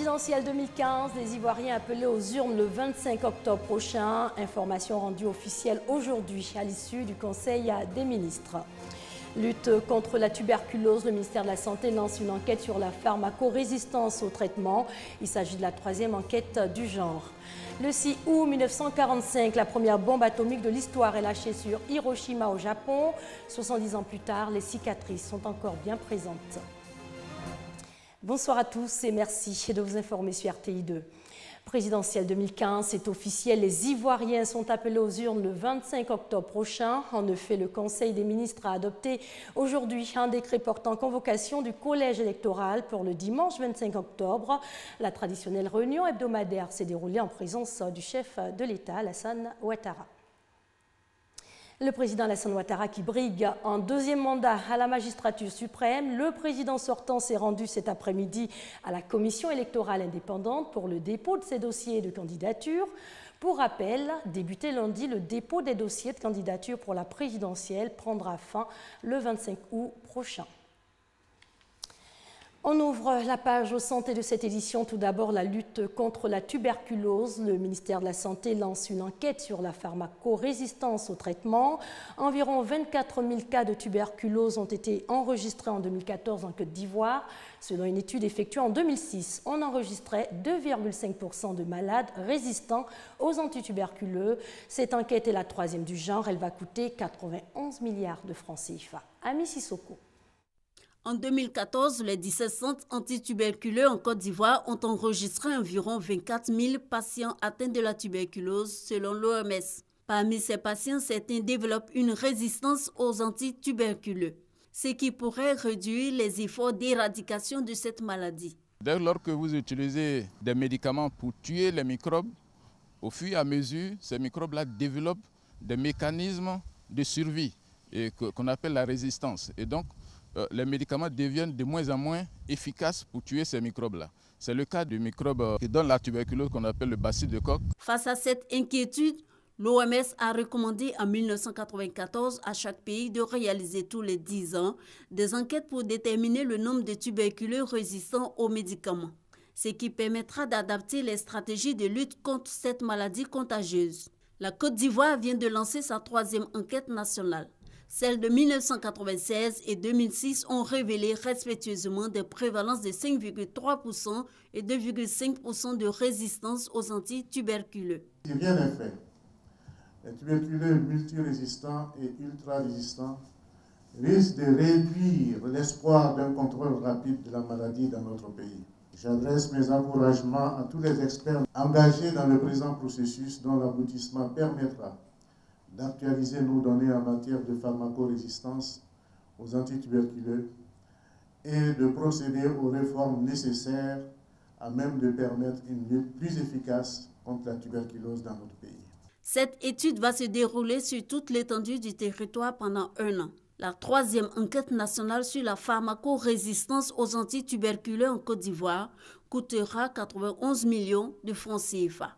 Présidentielle 2015, les Ivoiriens appelés aux urnes le 25 octobre prochain. Information rendue officielle aujourd'hui à l'issue du Conseil des ministres. Lutte contre la tuberculose, le ministère de la Santé lance une enquête sur la pharmacorésistance au traitement. Il s'agit de la 3e enquête du genre. Le 6 août 1945, la première bombe atomique de l'histoire est lâchée sur Hiroshima au Japon. 70 ans plus tard, les cicatrices sont encore bien présentes. Bonsoir à tous et merci de vous informer sur RTI2. Présidentielle 2015, c'est officiel, les Ivoiriens sont appelés aux urnes le 25 octobre prochain. En effet, le Conseil des ministres a adopté aujourd'hui un décret portant convocation du collège électoral pour le dimanche 25 octobre. La traditionnelle réunion hebdomadaire s'est déroulée en présence du chef de l'État, Alassane Ouattara. Le président Alassane Ouattara qui brigue un 2e mandat à la magistrature suprême. Le président sortant s'est rendu cet après-midi à la commission électorale indépendante pour le dépôt de ses dossiers de candidature. Pour rappel, débuté lundi, le dépôt des dossiers de candidature pour la présidentielle prendra fin le 25 août prochain. On ouvre la page santé de cette édition. Tout d'abord, la lutte contre la tuberculose. Le ministère de la Santé lance une enquête sur la pharmacorésistance au traitement. Environ 24 000 cas de tuberculose ont été enregistrés en 2014 en Côte d'Ivoire. Selon une étude effectuée en 2006, on enregistrait 2,5% de malades résistants aux antituberculeux. Cette enquête est la 3e du genre. Elle va coûter 91 milliards de francs CFA. Ami Sissoko. En 2014, les 17 centres antituberculeux en Côte d'Ivoire ont enregistré environ 24 000 patients atteints de la tuberculose, selon l'OMS. Parmi ces patients, certains développent une résistance aux antituberculeux, ce qui pourrait réduire les efforts d'éradication de cette maladie. Dès lors que vous utilisez des médicaments pour tuer les microbes, au fur et à mesure, ces microbes-là développent des mécanismes de survie qu'on appelle la résistance. Et donc, les médicaments deviennent de moins en moins efficaces pour tuer ces microbes-là. C'est le cas du microbe qui donne la tuberculose qu'on appelle le bacille de Koch. Face à cette inquiétude, l'OMS a recommandé en 1994 à chaque pays de réaliser tous les 10 ans des enquêtes pour déterminer le nombre de tuberculeux résistants aux médicaments, ce qui permettra d'adapter les stratégies de lutte contre cette maladie contagieuse. La Côte d'Ivoire vient de lancer sa 3e enquête nationale. Celles de 1996 et 2006 ont révélé respectueusement des prévalences de 5,3% et 2,5% de résistance aux antituberculeux. Si rien n'est fait, les tuberculeux multirésistants et ultra-résistants risquent de réduire l'espoir d'un contrôle rapide de la maladie dans notre pays. J'adresse mes encouragements à tous les experts engagés dans le présent processus dont l'aboutissement permettra d'actualiser nos données en matière de pharmacorésistance aux antituberculeux et de procéder aux réformes nécessaires à même de permettre une lutte plus efficace contre la tuberculose dans notre pays. Cette étude va se dérouler sur toute l'étendue du territoire pendant 1 an. La 3e enquête nationale sur la pharmacorésistance aux antituberculeux en Côte d'Ivoire coûtera 91 millions de francs CFA.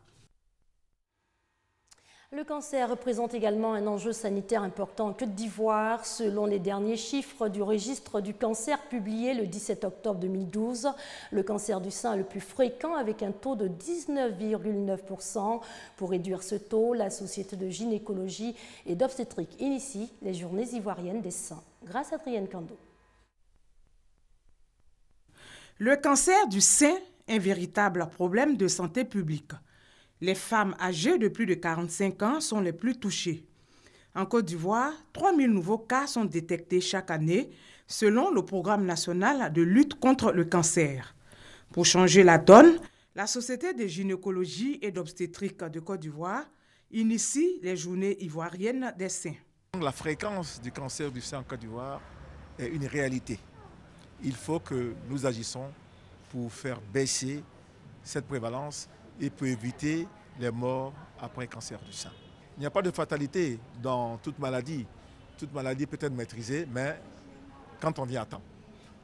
Le cancer représente également un enjeu sanitaire important en Côte d'Ivoire. Selon les derniers chiffres du registre du cancer publié le 17 octobre 2012, le cancer du sein est le plus fréquent avec un taux de 19,9%. Pour réduire ce taux, la Société de gynécologie et d'obstétrique initie les journées ivoiriennes des seins. Grâce à Adrienne Kando. Le cancer du sein est un véritable problème de santé publique. Les femmes âgées de plus de 45 ans sont les plus touchées. En Côte d'Ivoire, 3 000 nouveaux cas sont détectés chaque année selon le programme national de lutte contre le cancer. Pour changer la donne, la Société de gynécologie et d'obstétrique de Côte d'Ivoire initie les journées ivoiriennes des seins. La fréquence du cancer du sein en Côte d'Ivoire est une réalité. Il faut que nous agissions pour faire baisser cette prévalence et pour éviter les morts après cancer du sein. Il n'y a pas de fatalité dans toute maladie. Toute maladie peut être maîtrisée, mais quand on vient à temps,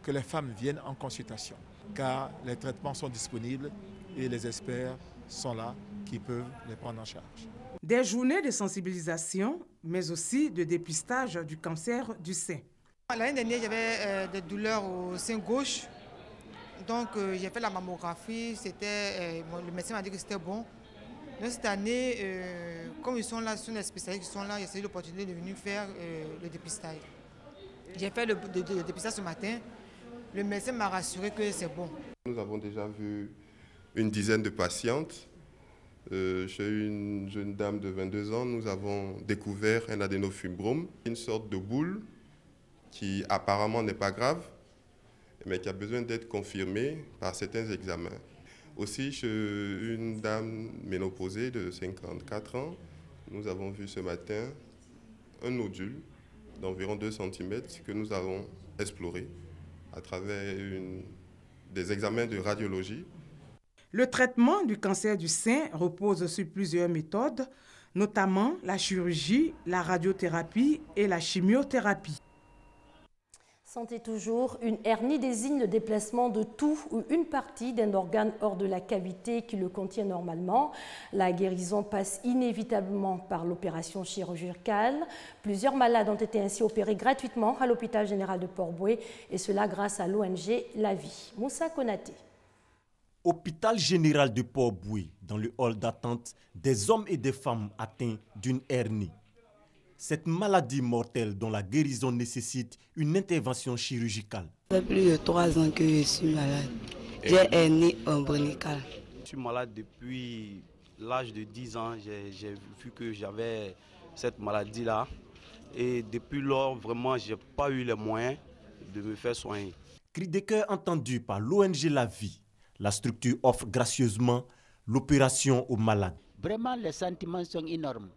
que les femmes viennent en consultation, car les traitements sont disponibles et les experts sont là qui peuvent les prendre en charge. Des journées de sensibilisation, mais aussi de dépistage du cancer du sein. L'année dernière, j'avais des douleurs au sein gauche. Donc j'ai fait la mammographie, le médecin m'a dit que c'était bon. Donc cette année, comme ils sont là, ce sont les spécialistes qui sont là, j'ai essayé l'opportunité de venir faire le dépistage. J'ai fait le dépistage ce matin. Le médecin m'a rassuré que c'est bon. Nous avons déjà vu une dizaine de patientes. Chez une jeune dame de 22 ans, nous avons découvert un adénofibrome, une sorte de boule qui apparemment n'est pas grave, mais qui a besoin d'être confirmée par certains examens. Aussi, chez une dame ménopausée de 54 ans, nous avons vu ce matin un nodule d'environ 2 cm que nous avons exploré à travers des examens de radiologie. Le traitement du cancer du sein repose sur plusieurs méthodes, notamment la chirurgie, la radiothérapie et la chimiothérapie. Santé toujours, une hernie désigne le déplacement de tout ou une partie d'un organe hors de la cavité qui le contient normalement. La guérison passe inévitablement par l'opération chirurgicale. Plusieurs malades ont été ainsi opérés gratuitement à l'hôpital général de Port-Bouët et cela grâce à l'ONG La Vie. Moussa Konaté. Hôpital général de Port-Bouët, dans le hall d'attente, des hommes et des femmes atteints d'une hernie. Cette maladie mortelle dont la guérison nécessite une intervention chirurgicale. Ça fait plus de 3 ans que je suis malade. J'ai hernie ombilicale. Je suis malade depuis l'âge de 10 ans. J'ai vu que j'avais cette maladie-là. Et depuis lors, vraiment, je n'ai pas eu les moyens de me faire soigner. Cri de cœur entendu par l'ONG La Vie. La structure offre gracieusement l'opération aux malades. Vraiment, les sentiments sont énormes.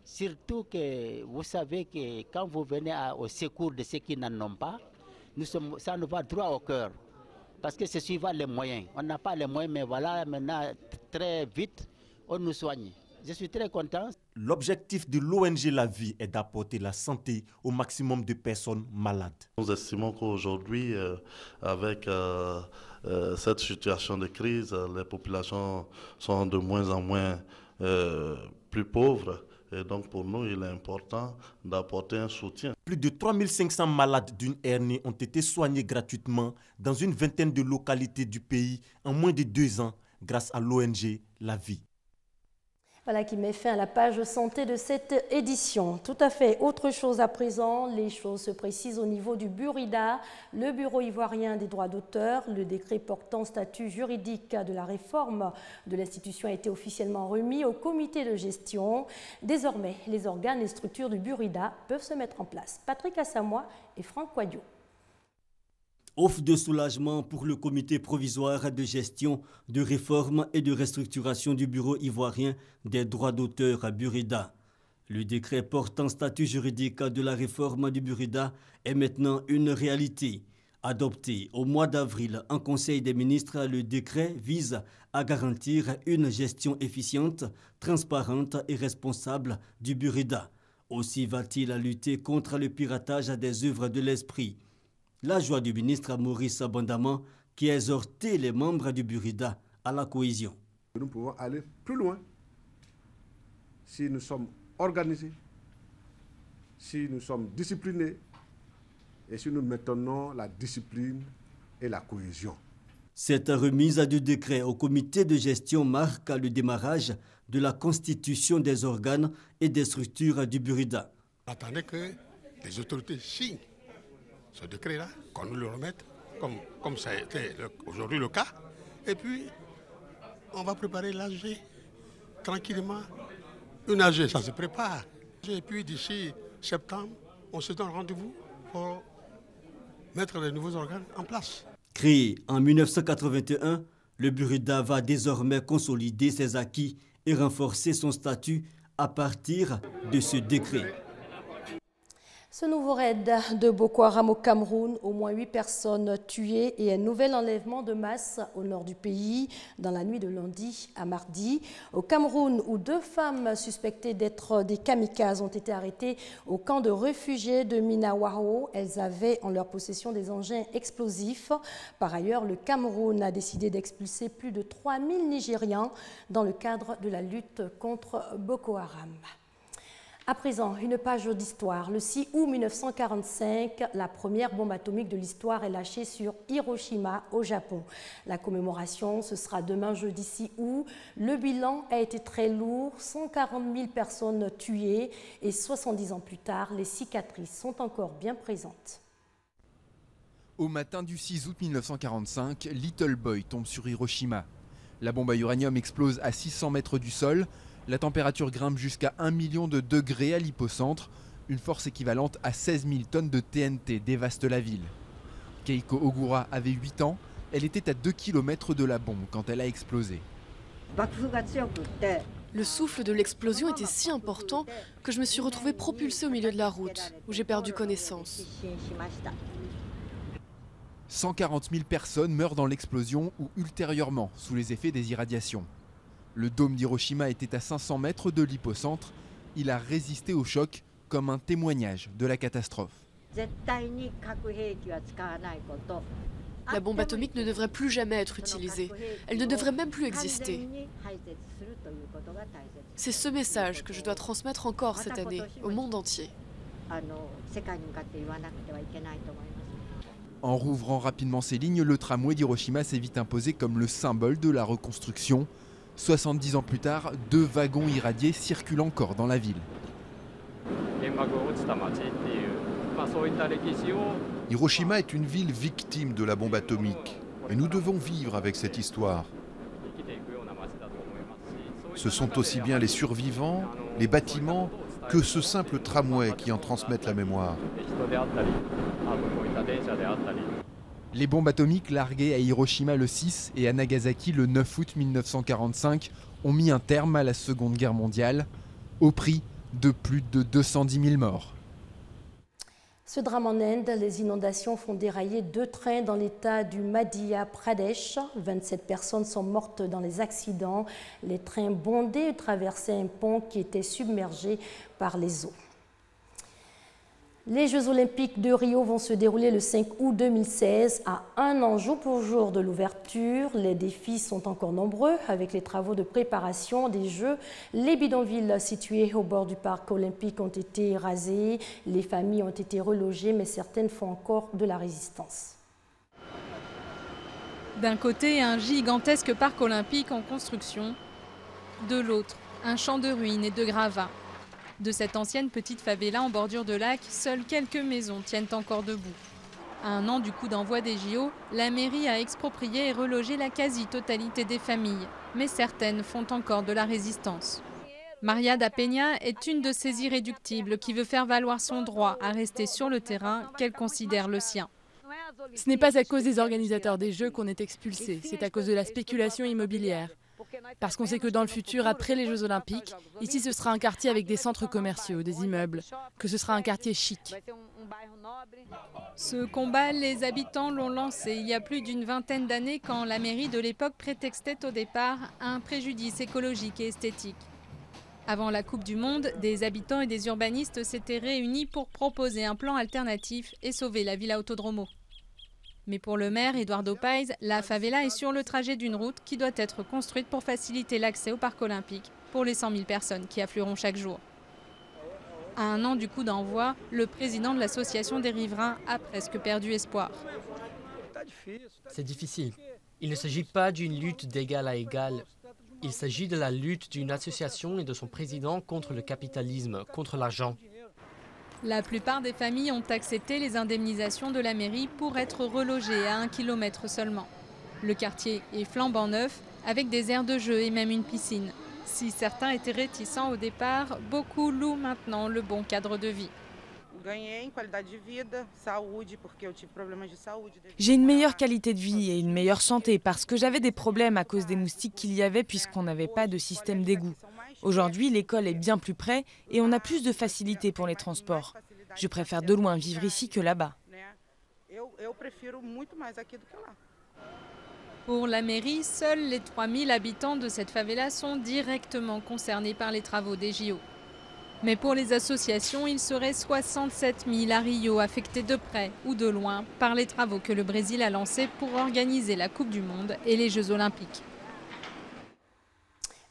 Surtout que vous savez que quand vous venez au secours de ceux qui n'en ont pas, ça nous va droit au cœur. Parce que c'est suivant les moyens. On n'a pas les moyens, mais voilà, maintenant, très vite, on nous soigne. Je suis très content. L'objectif de l'ONG La Vie est d'apporter la santé au maximum de personnes malades. Nous estimons qu'aujourd'hui, avec cette situation de crise, les populations sont de moins en moins plus pauvres. Et donc pour nous, il est important d'apporter un soutien. Plus de 3500 malades d'une hernie ont été soignés gratuitement dans une vingtaine de localités du pays en moins de 2 ans grâce à l'ONG La Vie. Voilà qui met fin à la page santé de cette édition. Tout à fait. Autre chose à présent, les choses se précisent au niveau du Burida, le Bureau ivoirien des droits d'auteur. Le décret portant statut juridique de la réforme de l'institution a été officiellement remis au comité de gestion. Désormais, les organes et structures du Burida peuvent se mettre en place. Patrick Assamoah et Franck Quadio. Offre de soulagement pour le comité provisoire de gestion, de réforme et de restructuration du Bureau ivoirien des droits d'auteur à Burida. Le décret portant statut juridique de la réforme du Burida est maintenant une réalité. Adopté au mois d'avril en Conseil des ministres, le décret vise à garantir une gestion efficiente, transparente et responsable du Burida. Aussi va-t-il lutter contre le piratage des œuvres de l'esprit. La joie du ministre Maurice Abondamant qui a exhorté les membres du Burida à la cohésion. Nous pouvons aller plus loin si nous sommes organisés, si nous sommes disciplinés et si nous maintenons la discipline et la cohésion. Cette remise du décret au comité de gestion marque le démarrage de la constitution des organes et des structures du Burida. Attendez que les autorités signent ce décret-là, qu'on nous le remette, comme ça a été aujourd'hui le cas. Et puis, on va préparer l'AG tranquillement. Une AG, ça se prépare. Et puis, d'ici septembre, on se donne rendez-vous pour mettre les nouveaux organes en place. Créé en 1981, le Burida va désormais consolider ses acquis et renforcer son statut à partir de ce décret. Ce nouveau raid de Boko Haram au Cameroun, au moins 8 personnes tuées et un nouvel enlèvement de masse au nord du pays dans la nuit de lundi à mardi. Au Cameroun, où 2 femmes suspectées d'être des kamikazes ont été arrêtées au camp de réfugiés de Minawao. Elles avaient en leur possession des engins explosifs. Par ailleurs, le Cameroun a décidé d'expulser plus de 3000 Nigérians dans le cadre de la lutte contre Boko Haram. À présent, une page d'histoire. Le 6 août 1945, la première bombe atomique de l'histoire est lâchée sur Hiroshima, au Japon. La commémoration, ce sera demain, jeudi 6 août. Le bilan a été très lourd, 140 000 personnes tuées et 70 ans plus tard, les cicatrices sont encore bien présentes. Au matin du 6 août 1945, Little Boy tombe sur Hiroshima. La bombe à uranium explose à 600 mètres du sol. La température grimpe jusqu'à 1 million de degrés à l'hypocentre. Une force équivalente à 16 000 tonnes de TNT dévaste la ville. Keiko Ogura avait 8 ans. Elle était à 2 km de la bombe quand elle a explosé. Le souffle de l'explosion était si important que je me suis retrouvée propulsée au milieu de la route, où j'ai perdu connaissance. 140 000 personnes meurent dans l'explosion ou ultérieurement sous les effets des irradiations. Le dôme d'Hiroshima était à 500 mètres de l'hypocentre. Il a résisté au choc comme un témoignage de la catastrophe. La bombe atomique ne devrait plus jamais être utilisée. Elle ne devrait même plus exister. C'est ce message que je dois transmettre encore cette année au monde entier. En rouvrant rapidement ses lignes, le tramway d'Hiroshima s'est vite imposé comme le symbole de la reconstruction. 70 ans plus tard, 2 wagons irradiés circulent encore dans la ville. Hiroshima est une ville victime de la bombe atomique et nous devons vivre avec cette histoire. Ce sont aussi bien les survivants, les bâtiments, que ce simple tramway qui en transmettent la mémoire. Les bombes atomiques larguées à Hiroshima le 6 et à Nagasaki le 9 août 1945 ont mis un terme à la Seconde Guerre mondiale, au prix de plus de 210 000 morts. Ce drame en Inde, les inondations font dérailler 2 trains dans l'état du Madhya Pradesh. 27 personnes sont mortes dans les accidents. Les trains bondés traversaient un pont qui était submergé par les eaux. Les Jeux Olympiques de Rio vont se dérouler le 5 août 2016, à 1 an jour pour jour de l'ouverture. Les défis sont encore nombreux avec les travaux de préparation des Jeux. Les bidonvilles situés au bord du parc olympique ont été rasés, les familles ont été relogées, mais certaines font encore de la résistance. D'un côté, un gigantesque parc olympique en construction. De l'autre, un champ de ruines et de gravats. De cette ancienne petite favela en bordure de lac, seules quelques maisons tiennent encore debout. À 1 an du coup d'envoi des JO, la mairie a exproprié et relogé la quasi-totalité des familles, mais certaines font encore de la résistance. Maria da Peña est une de ces irréductibles qui veut faire valoir son droit à rester sur le terrain qu'elle considère le sien. Ce n'est pas à cause des organisateurs des Jeux qu'on est expulsé, c'est à cause de la spéculation immobilière. Parce qu'on sait que dans le futur, après les Jeux Olympiques, ici ce sera un quartier avec des centres commerciaux, des immeubles, que ce sera un quartier chic. Ce combat, les habitants l'ont lancé il y a plus d'une vingtaine d'années quand la mairie de l'époque prétextait au départ un préjudice écologique et esthétique. Avant la Coupe du Monde, des habitants et des urbanistes s'étaient réunis pour proposer un plan alternatif et sauver la Villa Autodromo. Mais pour le maire, Eduardo Paes, la favela est sur le trajet d'une route qui doit être construite pour faciliter l'accès au parc olympique pour les 100 000 personnes qui afflueront chaque jour. À 1 an du coup d'envoi, le président de l'association des riverains a presque perdu espoir. C'est difficile. Il ne s'agit pas d'une lutte d'égal à égal. Il s'agit de la lutte d'une association et de son président contre le capitalisme, contre l'argent. La plupart des familles ont accepté les indemnisations de la mairie pour être relogées à 1 km seulement. Le quartier est flambant neuf, avec des aires de jeu et même une piscine. Si certains étaient réticents au départ, beaucoup louent maintenant le bon cadre de vie. J'ai une meilleure qualité de vie et une meilleure santé parce que j'avais des problèmes à cause des moustiques qu'il y avait puisqu'on n'avait pas de système d'égout. Aujourd'hui, l'école est bien plus près et on a plus de facilité pour les transports. Je préfère de loin vivre ici que là-bas. Pour la mairie, seuls les 3000 habitants de cette favela sont directement concernés par les travaux des JO. Mais pour les associations, il serait 67 000 à Rio affectés de près ou de loin par les travaux que le Brésil a lancés pour organiser la Coupe du Monde et les Jeux Olympiques.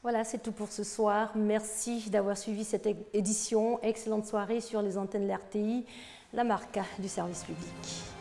Voilà, c'est tout pour ce soir. Merci d'avoir suivi cette édition. Excellente soirée sur les antennes de l'RTI, la marque du service public.